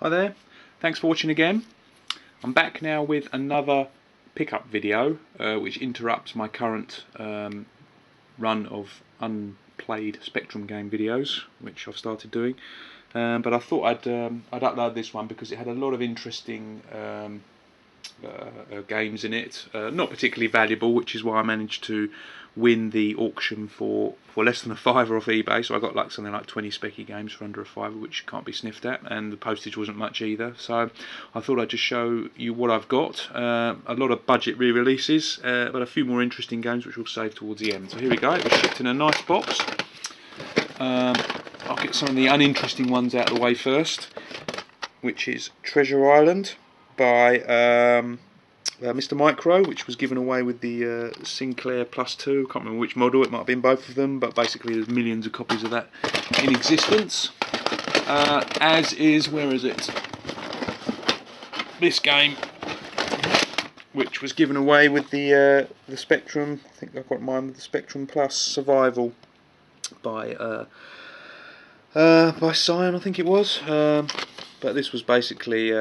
Hi there, thanks for watching again. I'm back now with another pickup video which interrupts my current run of unplayed Spectrum game videos which I've started doing, but I thought I'd upload this one because it had a lot of interesting games in it, not particularly valuable, which is why I managed to win the auction for less than a fiver off eBay. So I got like something like 20 Speccy games for under a fiver, which can't be sniffed at, and the postage wasn't much either. So I thought I'd just show you what I've got. A lot of budget re-releases, but a few more interesting games which we'll save towards the end. So here we go. It was shipped in a nice box. I'll get some of the uninteresting ones out of the way first, which is Treasure Island by Mr. Micro, which was given away with the Sinclair Plus 2. I can't remember which model, it might have been both of them, but basically there's millions of copies of that in existence. As is, where is it? This game, which was given away with the Spectrum, I think I've got mine with the Spectrum Plus Survival by Scion, I think it was. But this was basically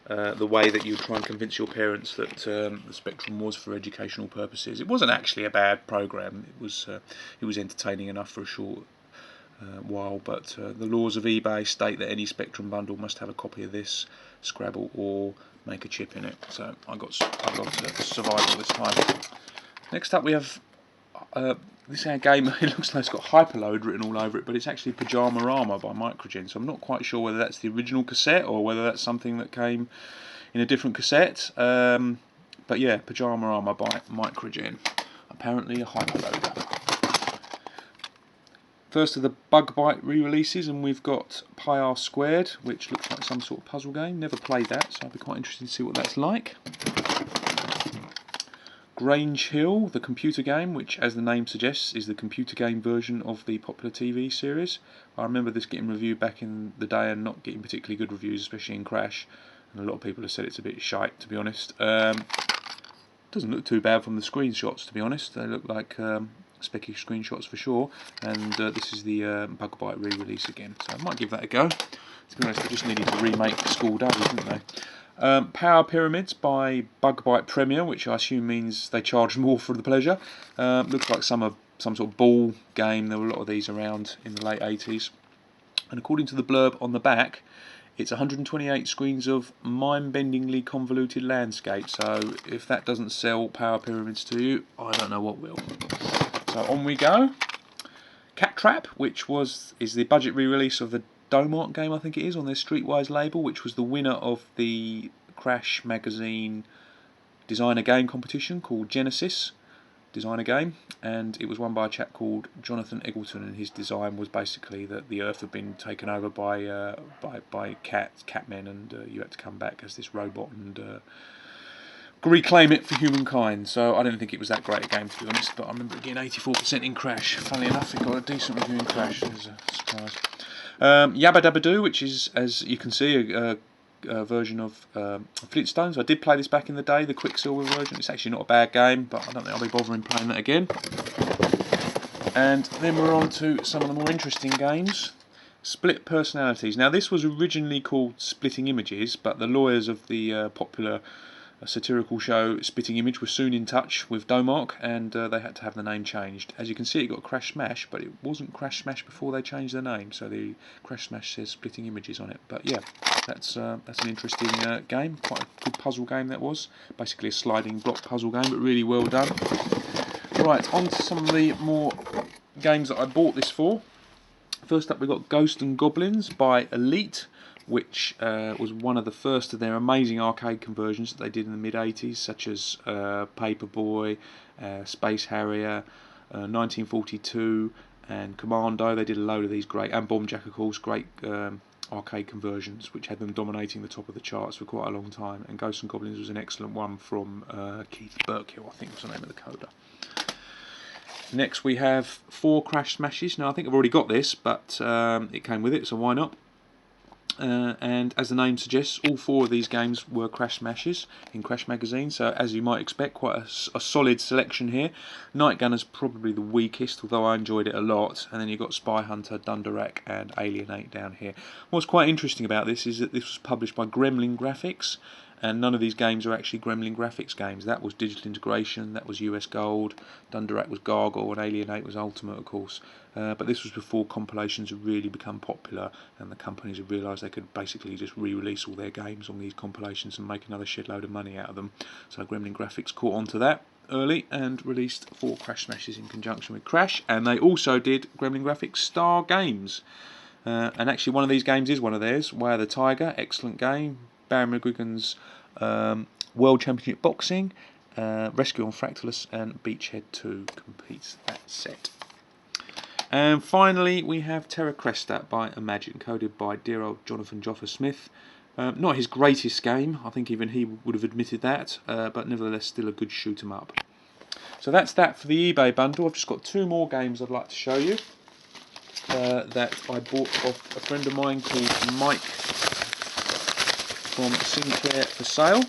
the way that you try and convince your parents that the Spectrum was for educational purposes. It wasn't actually a bad program. It was entertaining enough for a short while, but the laws of eBay state that any Spectrum bundle must have a copy of this, Scrabble, or make a chip in it. So I got Survival this time. Next up we have this game. It looks like it's got Hyperload written all over it, but it's actually Pyjamarama by Microgen, so I'm not quite sure whether that's the original cassette or whether that's something that came in a different cassette. But yeah, Pyjamarama by Microgen. Apparently a Hyperloader. First of the Bug Bite re-releases, and we've got Pi R Squared, which looks like some sort of puzzle game. Never played that, so I'd be quite interested to see what that's like. Grange Hill, the computer game, which, as the name suggests, is the computer game version of the popular TV series. I remember this getting reviewed back in the day and not getting particularly good reviews, especially in Crash, and a lot of people have said it's a bit shite, to be honest. Doesn't look too bad from the screenshots, to be honest. They look like Speccy screenshots for sure, and this is the Bug Bite re-release again, so I might give that a go. To be honest, they just needed to remake School Days, didn't they? Power Pyramids by Bug Bite Premier, which I assume means they charge more for the pleasure. Looks like some sort of ball game. There were a lot of these around in the late 80s. And according to the blurb on the back, it's 128 screens of mind-bendingly convoluted landscape. So if that doesn't sell Power Pyramids to you, I don't know what will. So on we go. Cat Trap, which is the budget re-release of the Domart game, I think it is, on their Streetwise label, which was the winner of the Crash magazine designer game competition called Genesis designer game, and it was won by a chap called Jonathan Eggleton, and his design was basically that the Earth had been taken over by catmen, and you had to come back as this robot and reclaim it for humankind. So I didn't think it was that great a game, to be honest, but I remember it getting 84% in Crash. Funnily enough, it got a decent review in Crash. There's a surprise. Yabba Dabba Doo, which is, as you can see, a version of Flintstones. I did play this back in the day, the Quicksilver version. It's actually not a bad game, but I don't think I'll be bothering playing that again. And then we're on to some of the more interesting games. Split Personalities. Now this was originally called Splitting Images, but the lawyers of the popular satirical show Spitting Image were soon in touch with Domark, and they had to have the name changed. As you can see, it got Crash Smash, but it wasn't Crash Smash before they changed the name, so the Crash Smash says Splitting Images on it. But yeah, that's an interesting game, quite a good puzzle game that was. Basically a sliding block puzzle game, but really well done. Right, on to some of the more games that I bought this for. First up, we've got Ghosts and Goblins by Elite, which was one of the first of their amazing arcade conversions that they did in the mid-80s, such as Paperboy, Space Harrier, 1942, and Commando. They did a load of these great, and Bomb Jack, of course, great arcade conversions, which had them dominating the top of the charts for quite a long time. And Ghosts and Goblins was an excellent one from Keith Burkill, I think was the name of the coder. Next we have 4 Crash Smashes. Now I think I've already got this, but it came with it, so why not? And as the name suggests, all 4 of these games were Crash Smashes in Crash Magazine, so as you might expect, quite a solid selection here. Night Gunner's probably the weakest, although I enjoyed it a lot, and then you've got Spy Hunter, Dunderak and Alienate down here. What's quite interesting about this is that this was published by Gremlin Graphics, and none of these games are actually Gremlin Graphics games. That was Digital Integration, that was US Gold, Dunderak was Gargle, and Alienate was Ultimate, of course. But this was before compilations had really become popular, and the companies had realised they could basically just re-release all their games on these compilations and make another shitload of money out of them. So Gremlin Graphics caught on to that early and released 4 Crash Smashes in conjunction with Crash, and they also did Gremlin Graphics Star Games. And actually one of these games is one of theirs, Way of the Tiger, excellent game. Barry McGuigan's World Championship Boxing, Rescue on Fractalus and Beachhead 2 completes that set. And finally we have Terra Cresta by Imagine, coded by dear old Jonathan Joffa Smith. Not his greatest game, I think even he would have admitted that, but nevertheless still a good shoot 'em up. So that's that for the eBay bundle. I've just got 2 more games I'd like to show you that I bought off a friend of mine called Mike from Sinclair for Sale,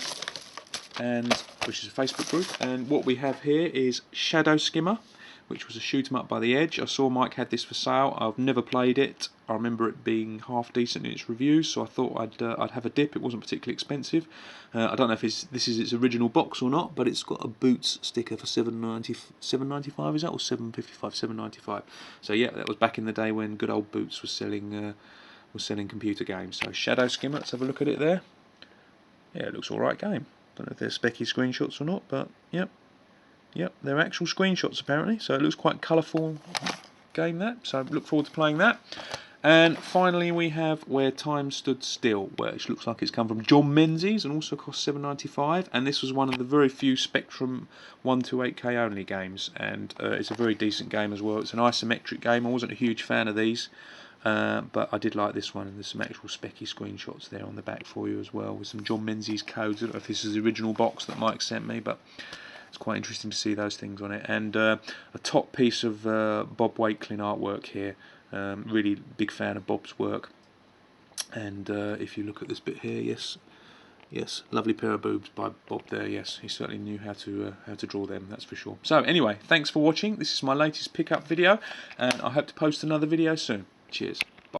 and which is a Facebook group. And what we have here is Shadow Skimmer, which was a shoot 'em up by the Edge. I saw Mike had this for sale. I've never played it. I remember it being half decent in its reviews, so I thought I'd have a dip. It wasn't particularly expensive. I don't know if this is its original box or not, but it's got a Boots sticker for $7.95, is that, or $7.55? $7.95. So yeah, that was back in the day when good old Boots was selling computer games. So Shadow Skimmer, let's have a look at it there. Yeah, it looks alright game. Don't know if they're specky screenshots or not, but yep, they're actual screenshots apparently. So it looks quite colourful game, that. So I look forward to playing that. And finally we have Where Time Stood Still, which looks like it's come from John Menzies and also cost $7.95. And this was one of the very few Spectrum 128K only games, and it's a very decent game as well. It's an isometric game. I wasn't a huge fan of these, but I did like this one, and there's some actual specky screenshots there on the back for you as well, with some John Menzies codes. I don't know if this is the original box that Mike sent me, but it's quite interesting to see those things on it. And a top piece of Bob Wakelin artwork here. Really big fan of Bob's work. And if you look at this bit here, yes, lovely pair of boobs by Bob there. Yes, he certainly knew how to draw them, that's for sure. So anyway, thanks for watching. This is my latest pickup video, and I hope to post another video soon. Cheers.